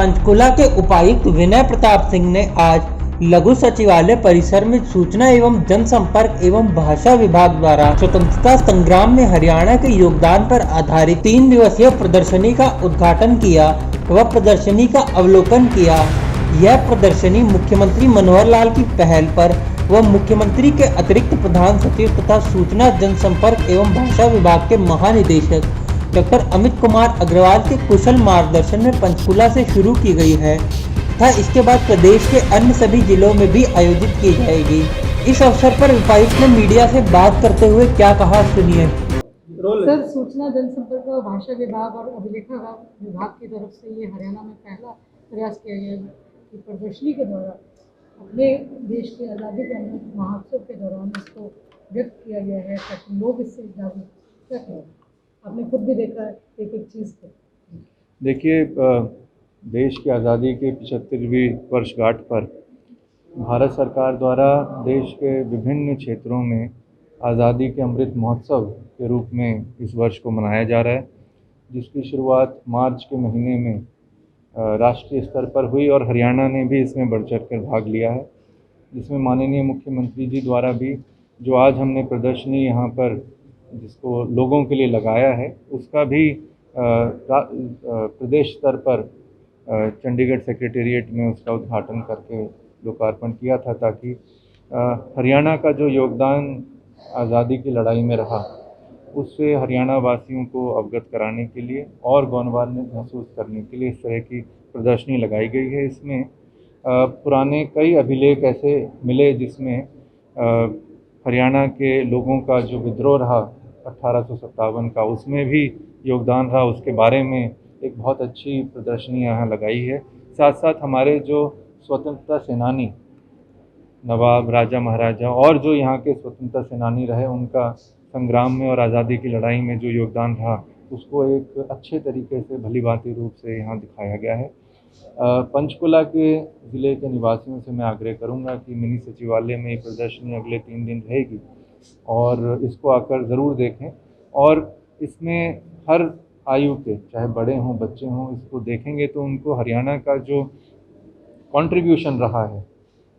पंचकुला के उपायुक्त विनय प्रताप सिंह ने आज लघु सचिवालय परिसर में सूचना एवं जनसंपर्क एवं भाषा विभाग द्वारा स्वतंत्रता संग्राम में हरियाणा के योगदान पर आधारित 3 दिवसीय प्रदर्शनी का उद्घाटन किया व प्रदर्शनी का अवलोकन किया। यह प्रदर्शनी मुख्यमंत्री मनोहर लाल की पहल पर व मुख्यमंत्री के अतिरिक्त प्रधान सचिव तथा सूचना जनसंपर्क एवं भाषा विभाग के महानिदेशक डॉक्टर अमित कुमार अग्रवाल के कुशल मार्गदर्शन में पंचकुला से शुरू की गई है तथा इसके बाद प्रदेश के अन्य सभी जिलों में भी आयोजित की जाएगी। इस अवसर पर उपायुक्त ने मीडिया से बात करते हुए क्या कहा, सुनिए। सर, सूचना जनसंपर्क और भाषा विभाग और अभिलेखा विभाग की तरफ से ये हरियाणा में पहला प्रयास किया गया है कि प्रदर्शनी के द्वारा अपने देश के आज़ादी के अमृत महोत्सव के दौरान इसको व्यक्त किया गया है ताकि लोग इससे जागरूक रखें। आपने खुद भी देखा है एक एक चीज़ को। देखिए, देश की आज़ादी के 75वीं वर्षगांठ पर भारत सरकार द्वारा देश के विभिन्न क्षेत्रों में आज़ादी के अमृत महोत्सव के रूप में इस वर्ष को मनाया जा रहा है, जिसकी शुरुआत मार्च के महीने में राष्ट्रीय स्तर पर हुई और हरियाणा ने भी इसमें बढ़ चढ़ कर भाग लिया है, जिसमें माननीय मुख्यमंत्री जी द्वारा भी जो आज हमने प्रदर्शनी यहाँ पर जिसको लोगों के लिए लगाया है उसका भी प्रदेश स्तर पर चंडीगढ़ सेक्रेटेरिएट में उसका उद्घाटन करके लोकार्पण किया था, ताकि हरियाणा का जो योगदान आज़ादी की लड़ाई में रहा उससे हरियाणा वासियों को अवगत कराने के लिए और गौरवान्वित महसूस करने के लिए इस तरह की प्रदर्शनी लगाई गई है। इसमें पुराने कई अभिलेख ऐसे मिले जिसमें हरियाणा के लोगों का जो विद्रोह रहा 1857 का, उसमें भी योगदान रहा, उसके बारे में एक बहुत अच्छी प्रदर्शनी यहाँ लगाई है। साथ साथ हमारे जो स्वतंत्रता सेनानी नवाब, राजा महाराजा और जो यहाँ के स्वतंत्रता सेनानी रहे उनका संग्राम में और आज़ादी की लड़ाई में जो योगदान रहा उसको एक अच्छे तरीके से भलीभांति रूप से यहाँ दिखाया गया है। पंचकुला के ज़िले के निवासियों से मैं आग्रह करूँगा कि मिनी सचिवालय में ये प्रदर्शनी अगले 3 दिन रहेगी और इसको आकर ज़रूर देखें और इसमें हर आयु के, चाहे बड़े हों बच्चे हों, इसको देखेंगे तो उनको हरियाणा का जो कंट्रीब्यूशन रहा है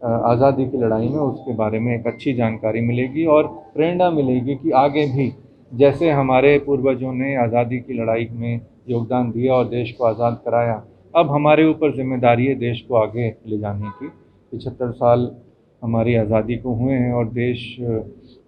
आज़ादी की लड़ाई में उसके बारे में एक अच्छी जानकारी मिलेगी और प्रेरणा मिलेगी कि आगे भी जैसे हमारे पूर्वजों ने आज़ादी की लड़ाई में योगदान दिया और देश को आज़ाद कराया, अब हमारे ऊपर जिम्मेदारी है देश को आगे ले जाने की। 75 साल हमारी आज़ादी को हुए हैं और देश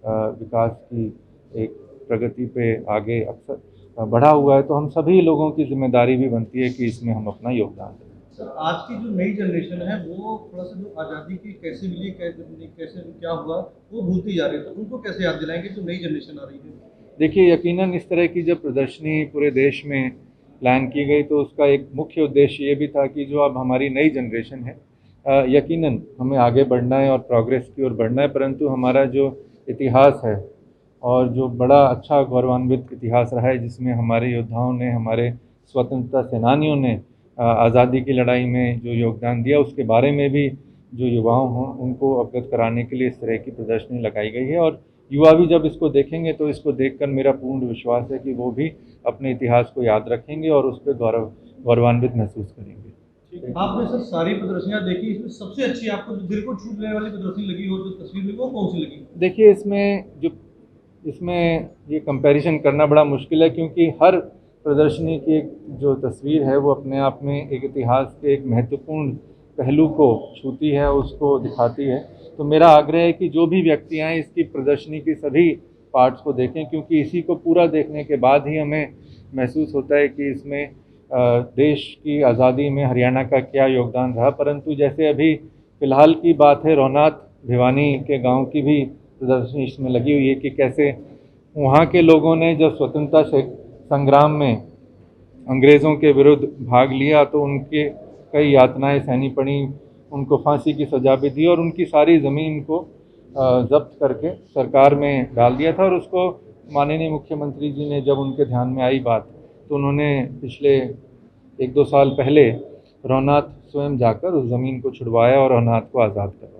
विकास की एक प्रगति पे आगे अक्सर बढ़ा हुआ है, तो हम सभी लोगों की जिम्मेदारी भी बनती है कि इसमें हम अपना योगदान दें। सर, आज की जो नई जनरेशन है वो थोड़ा सा जो आज़ादी की कैसे मिली, कैसे क्या हुआ वो भूलती जा रही है, तो उनको कैसे याद दिलाएंगे जो नई जनरेशन आ रही है? देखिए, यकीनन इस तरह की जब प्रदर्शनी पूरे देश में प्लान की गई तो उसका एक मुख्य उद्देश्य ये भी था कि जो अब हमारी नई जनरेशन है, यकीनन हमें आगे बढ़ना है और प्रोग्रेस की ओर बढ़ना है, परंतु हमारा जो इतिहास है और जो बड़ा अच्छा गौरवान्वित इतिहास रहा है जिसमें हमारे योद्धाओं ने, हमारे स्वतंत्रता सेनानियों ने आज़ादी की लड़ाई में जो योगदान दिया उसके बारे में भी जो युवाओं हों उनको अवगत कराने के लिए इस तरह की प्रदर्शनी लगाई गई है। और युवा भी जब इसको देखेंगे तो इसको देखकर मेरा पूर्ण विश्वास है कि वो भी अपने इतिहास को याद रखेंगे और उस पर गौरवान्वित महसूस करेंगे। आपने सर सारी प्रदर्शनियाँ देखी, इसमें सबसे अच्छी आपको जो दिल को छू लेने वाली प्रदर्शनी लगी हो, जो तस्वीर लगी, वो कौन सी लगी? देखिए, इसमें ये कंपैरिजन करना बड़ा मुश्किल है क्योंकि हर प्रदर्शनी की एक जो तस्वीर है वो अपने आप में एक इतिहास के एक महत्वपूर्ण पहलू को छूती है, उसको दिखाती है। तो मेरा आग्रह है कि जो भी व्यक्ति आएँ इसकी प्रदर्शनी की सभी पार्ट्स को देखें, क्योंकि इसी को पूरा देखने के बाद ही हमें महसूस होता है कि इसमें देश की आज़ादी में हरियाणा का क्या योगदान रहा। परंतु जैसे अभी फ़िलहाल की बात है, रौनाथ भिवानी के गांव की भी प्रदर्शनी इसमें लगी हुई है कि कैसे वहाँ के लोगों ने जब स्वतंत्रता संग्राम में अंग्रेज़ों के विरुद्ध भाग लिया तो उनके कई यातनाएं सहनी पड़ी, उनको फांसी की सज़ा भी दी और उनकी सारी ज़मीन को जब्त करके सरकार में डाल दिया था। और उसको माननीय मुख्यमंत्री जी ने जब उनके ध्यान में आई बात तो उन्होंने पिछले 1-2 साल पहले रौनाथ स्वयं जाकर उस ज़मीन को छुड़वाया और रौनाथ को आज़ाद करवाया।